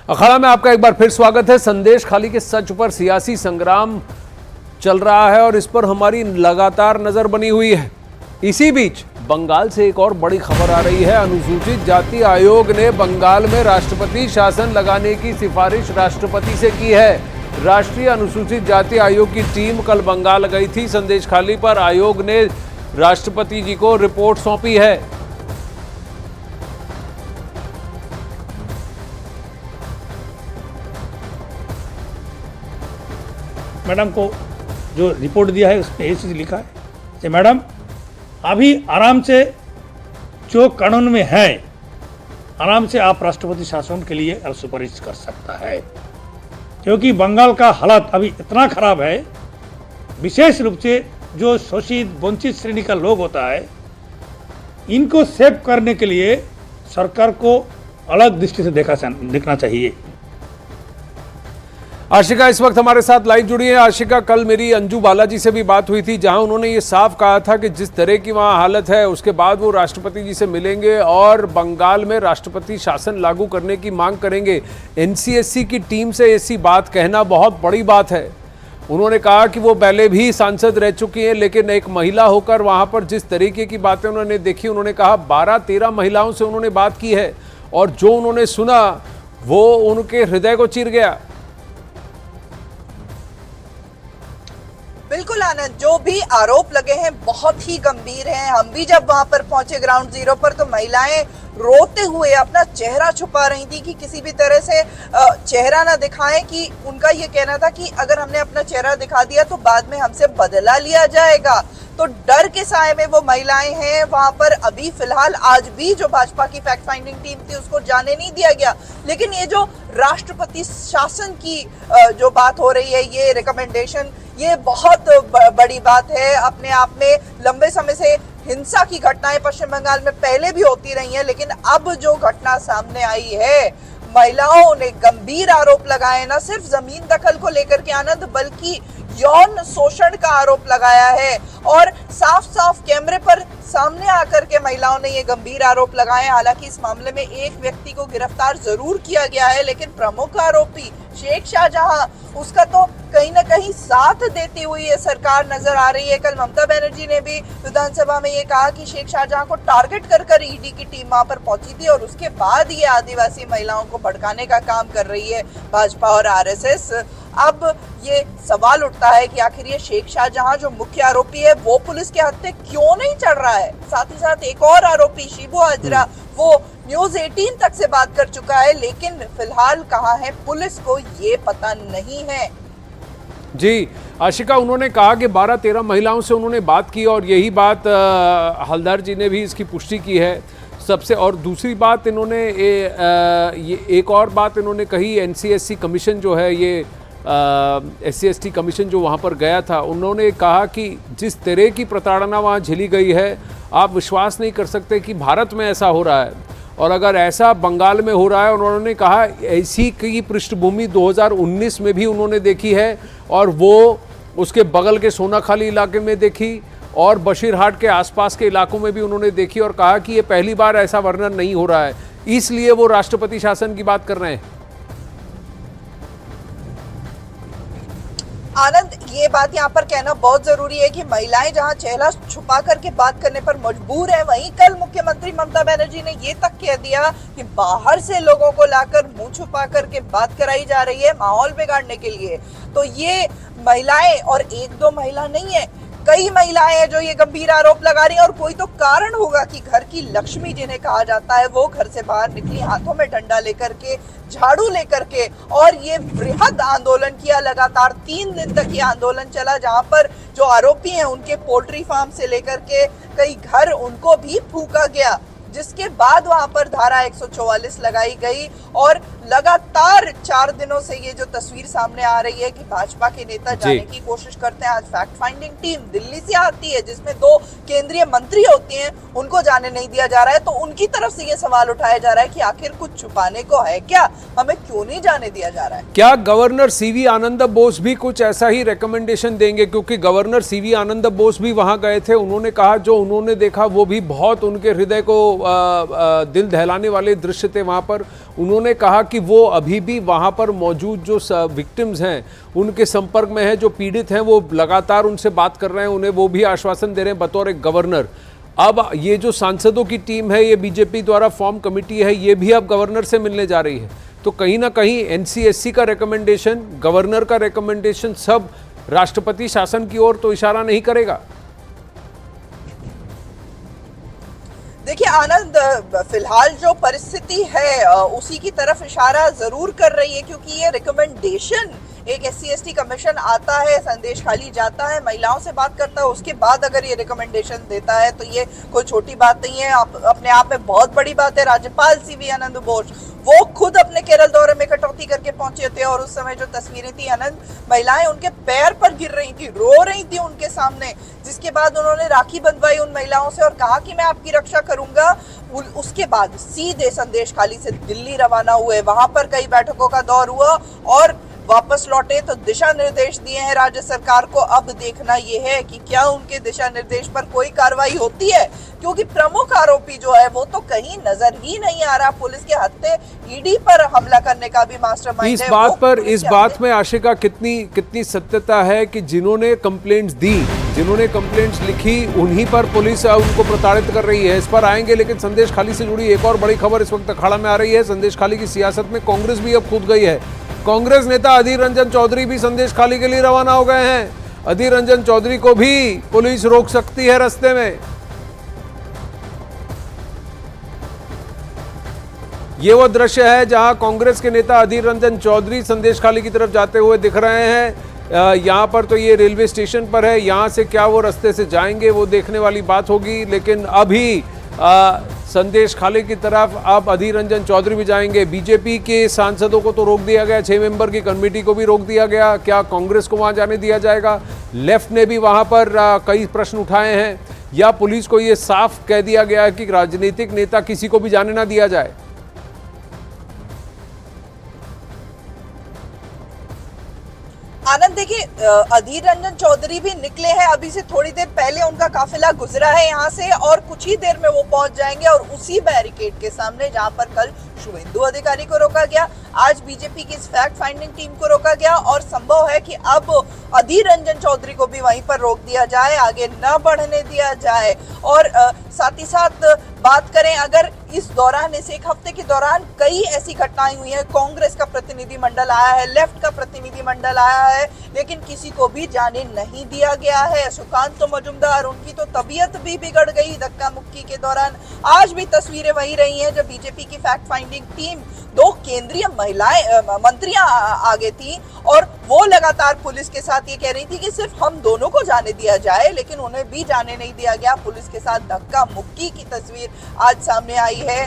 अखाड़ा में आपका एक बार फिर स्वागत है। संदेश खाली के सच पर सियासी संग्राम चल रहा है और इस पर हमारी लगातार नजर बनी हुई है। इसी बीच बंगाल से एक और बड़ी खबर आ रही है। अनुसूचित जाति आयोग ने बंगाल में राष्ट्रपति शासन लगाने की सिफारिश राष्ट्रपति से की है। राष्ट्रीय अनुसूचित जाति आयोग की टीम कल बंगाल गई थी। संदेश खाली पर आयोग ने राष्ट्रपति जी को रिपोर्ट सौंपी है। मैडम को जो रिपोर्ट दिया है उस पर ये चीज़ लिखा है कि मैडम अभी आराम से जो कानून में है आराम से आप राष्ट्रपति शासन के लिए सुपारिश कर सकता है, क्योंकि बंगाल का हालत अभी इतना खराब है। विशेष रूप से जो शोषित वंचित श्रेणी का लोग होता है, इनको सेव करने के लिए सरकार को अलग दृष्टि से देखना चाहिए। आशिका इस वक्त हमारे साथ लाइव जुड़ी है। आशिका, कल मेरी अंजू बालाजी से भी बात हुई थी, जहां उन्होंने ये साफ कहा था कि जिस तरह की वहां हालत है उसके बाद वो राष्ट्रपति जी से मिलेंगे और बंगाल में राष्ट्रपति शासन लागू करने की मांग करेंगे। एनसीएससी की टीम से ऐसी बात कहना बहुत बड़ी बात है। उन्होंने कहा कि वो पहले भी सांसद रह चुकी हैं, लेकिन एक महिला होकर वहां पर जिस तरीके की बातें उन्होंने देखी, उन्होंने कहा 12-13 महिलाओं से उन्होंने बात की है और जो उन्होंने सुना वो उनके हृदय को चीर गया। बिल्कुल आनंद, जो भी आरोप लगे हैं बहुत ही गंभीर हैं। हम भी जब वहां पर पहुंचे ग्राउंड जीरो पर तो महिलाएं रोते हुए अपना चेहरा छुपा रही थी कि किसी भी तरह से चेहरा ना दिखाएं, कि उनका ये कहना था कि अगर हमने अपना चेहरा दिखा दिया तो बाद में हमसे बदला लिया जाएगा। तो डर के साए में वो महिलाएं हैं वहां पर। अभी फिलहाल आज भी जो भाजपा की फैक्ट फाइंडिंग टीम थी उसको जाने नहीं दिया गया, लेकिन ये जो राष्ट्रपति शासन की जो बात हो रही है, ये रिकमेंडेशन, ये बहुत बड़ी बात है अपने आप में। लंबे समय से हिंसा की घटनाएं पश्चिम बंगाल में पहले भी होती रही हैं, लेकिन अब जो घटना सामने आई है, महिलाओं ने गंभीर आरोप लगाए, न सिर्फ जमीन दखल को लेकर के आनंद, बल्कि यौन शोषण का आरोप लगाया है और साफ साफ कैमरे पर सामने आकर के महिलाओं ने ये गंभीर आरोप लगाए। हालांकि इस मामले में एक व्यक्ति को गिरफ्तार जरूर किया गया है, लेकिन प्रमुख आरोपी शेख शाहजहां, उसका तो कहीं ना कहीं साथ देती हुई ये सरकार नजर आ रही है। कल ममता बनर्जी ने भी विधानसभा में ये कहा कि शेख शाहजहां को टारगेट कर ईडी की टीम वहां पर पहुंची थी और उसके बाद ये आदिवासी महिलाओं को भड़काने का काम कर रही है भाजपा और आरएसएस। अब ये सवाल उठता है कि आखिर ये शेख शाहजहां जो मुख्य आरोपी है वो पुलिस के हत्थे क्यों नहीं चढ़ रहा है। साथ ही साथ एक और आरोपी शिबू हाजरा, वो न्यूज 18 तक से बात कर चुका है, लेकिन फिलहाल कहाँ है पुलिस को ये पता नहीं है। जी आशिका, उन्होंने कहा कि 12-13 महिलाओं से उन्होंने बात की और यही बात हल्दर जी ने भी इसकी पुष्टि की है सबसे। और दूसरी बात इन्होंने ये एक और बात इन्होंने कही, एनसीएससी कमीशन जो है, ये SC/ST कमीशन जो वहाँ पर गया था, उन्होंने कहा कि जिस तरह की प्रताड़ना वहाँ झेली गई है, आप विश्वास नहीं कर सकते कि भारत में ऐसा हो रहा है। और अगर ऐसा बंगाल में हो रहा है, उन्होंने कहा ऐसी की पृष्ठभूमि 2019 में भी उन्होंने देखी है और वो उसके बगल के सोनाखाली इलाके में देखी और बशीरहाट के आसपास के इलाकों में भी उन्होंने देखी और कहा कि ये पहली बार ऐसा वर्णन नहीं हो रहा है, इसलिए वो राष्ट्रपति शासन की बात कर रहे हैं। आनंद, ये बात यहाँ पर कहना बहुत जरूरी है कि महिलाएं जहाँ चेहरा छुपा करके बात करने पर मजबूर है, वहीं कल मुख्यमंत्री ममता बनर्जी ने ये तक कह दिया कि बाहर से लोगों को लाकर मुंह छुपा करके बात कराई जा रही है माहौल बिगाड़ने के लिए। तो ये महिलाएं, और एक दो महिला नहीं है, कई महिलाएं हैं जो ये गंभीर आरोप लगा रही हैं। और कोई तो कारण होगा कि घर की लक्ष्मी जिन्हें कहा जाता है, वो घर से बाहर निकली हाथों में डंडा लेकर के, झाड़ू लेकर के, और ये बृहद आंदोलन किया। लगातार 3 दिन तक ये आंदोलन चला, जहां पर जो आरोपी हैं उनके पोल्ट्री फार्म से लेकर के कई घर, उनको भी फूंका गया, जिसके बाद वहां पर धारा 144 लगाई गई। और लगातार 4 दिनों से ये जो तस्वीर सामने आ रही है कि भाजपा के नेता जाने की कोशिश करते हैं। आज फैक्ट फाइंडिंग टीम दिल्ली से आती है, जिसमें 2 केंद्रीय मंत्री होती हैं, उनको जाने नहीं दिया जा रहा है। तो उनकी तरफ से ये सवाल उठाया जा रहा है कि आखिर कुछ छुपाने को है क्या, हमें क्यों नहीं जाने दिया जा रहा है। क्या गवर्नर सीवी आनंद बोस भी कुछ ऐसा ही रिकमेंडेशन देंगे? क्योंकि गवर्नर सीवी आनंद बोस भी वहां गए थे, उन्होंने कहा जो उन्होंने देखा वो भी बहुत उनके हृदय को दिल दहलाने वाले दृश्य थे वहाँ पर। उन्होंने कहा कि वो अभी भी वहाँ पर मौजूद जो विक्टिम्स हैं उनके संपर्क में हैं, जो पीड़ित हैं वो लगातार उनसे बात कर रहे हैं, उन्हें वो भी आश्वासन दे रहे हैं बतौर एक गवर्नर। अब ये जो सांसदों की टीम है, ये बीजेपी द्वारा फॉर्म कमेटी है, ये भी अब गवर्नर से मिलने जा रही है। तो कहीं ना कहीं एनसीएससी का रिकमेंडेशन, गवर्नर का रिकमेंडेशन सब राष्ट्रपति शासन की ओर तो इशारा नहीं करेगा। देखिए आनंद, फिलहाल जो परिस्थिति है उसी की तरफ इशारा जरूर कर रही है, क्योंकि ये रिकमेंडेशन, एक SC/ST कमीशन आता है, संदेश खाली जाता है, महिलाओं से बात करता है, उसके बाद अगर ये रिकमेंडेशन देता है तो ये कोई छोटी बात नहीं है, अपने आप में बहुत बड़ी बात है। राज्यपाल CV आनंद बोस वो खुद अपने केरल दौरे में कटौती करके पहुंचे थे और उस समय जो तस्वीरें थी आनंद, महिलाएं उनके पैर पर गिर रही थी, रो रही थी उनके सामने, जिसके बाद उन्होंने राखी बंधवाई उन महिलाओं से और कहा कि मैं आपकी रक्षा करूंगा। उसके बाद सीधे संदेश खाली से दिल्ली रवाना हुए, वहां पर कई बैठकों का दौर हुआ और वापस लौटे तो दिशा निर्देश दिए हैं राज्य सरकार को। अब देखना यह है कि क्या उनके दिशा निर्देश पर कोई कार्रवाई होती है, क्योंकि प्रमुख आरोपी जो है वो तो कहीं नजर ही नहीं आ रहा। पुलिस के हत्थे ईडी पर हमला करने का भी मास्टरमाइंड है। इस बात में आशिका कितनी सत्यता है कि जिन्होंने कंप्लेंट्स दी, जिन्होंने कंप्लेंट्स लिखी, उन्हीं पर पुलिस उनको प्रताड़ित कर रही है। इस पर आएंगे, लेकिन संदेश खाली से जुड़ी एक और बड़ी खबर इस वक्त अखाड़ा में आ रही है। संदेश खाली की सियासत में कांग्रेस भी अब कूद गई है। कांग्रेस नेता अधीर रंजन चौधरी भी संदेश खाली के लिए रवाना हो गए हैं। अधीर रंजन चौधरी को भी पुलिस रोक सकती है रास्ते में। ये वो दृश्य है जहां कांग्रेस के नेता अधीर रंजन चौधरी संदेश खाली की तरफ जाते हुए दिख रहे हैं। यहां पर तो ये रेलवे स्टेशन पर है, यहां से क्या वो रास्ते से जाएंगे वो देखने वाली बात होगी। लेकिन अभी संदेश खाली की तरफ अब अधीर रंजन चौधरी भी जाएंगे। बीजेपी के सांसदों को तो रोक दिया गया, 6 मेंबर की कमेटी को भी रोक दिया गया। क्या कांग्रेस को वहां जाने दिया जाएगा? लेफ्ट ने भी वहां पर कई प्रश्न उठाए हैं, या पुलिस को ये साफ कह दिया गया है कि राजनीतिक नेता किसी को भी जाने ना दिया जाए? आनंद, देखिए अधीर रंजन चौधरी भी निकले हैं, अभी से थोड़ी देर पहले उनका काफिला गुजरा है यहाँ से और कुछ ही देर में वो पहुंच जाएंगे और उसी बैरिकेड के सामने जहां पर कल शुभेंदु अधिकारी को रोका गया, आज बीजेपी की इस फैक्ट फाइंडिंग टीम को रोका गया और संभव है कि अब अधीर रंजन चौधरी को भी वहीं पर रोक दिया जाए, आगे न बढ़ने दिया जाए। और साथ ही साथ बात करें, अगर इस दौरान, इस एक हफ्ते के दौरान कई ऐसी घटनाएं हुई हैं, कांग्रेस का प्रतिनिधिमंडल आया है, लेफ्ट का प्रतिनिधिमंडल आया है, लेकिन किसी को भी जाने नहीं दिया गया है। सुकांत मजुमदार, उनकी तो तबीयत भी बिगड़ गई धक्का मुक्की के दौरान। आज भी तस्वीरें वही रही हैं जब बीजेपी की फैक्ट फाइंडिंग टीम, 2 केंद्रीय मंत्रियां आगे थी और वो लगातार पुलिस के साथ ये कह रही थी कि सिर्फ हम दोनों को जाने दिया जाए, लेकिन उन्हें भी जाने नहीं दिया गया। पुलिस के साथ धक्का मुक्की की तस्वीर आज सामने आई है।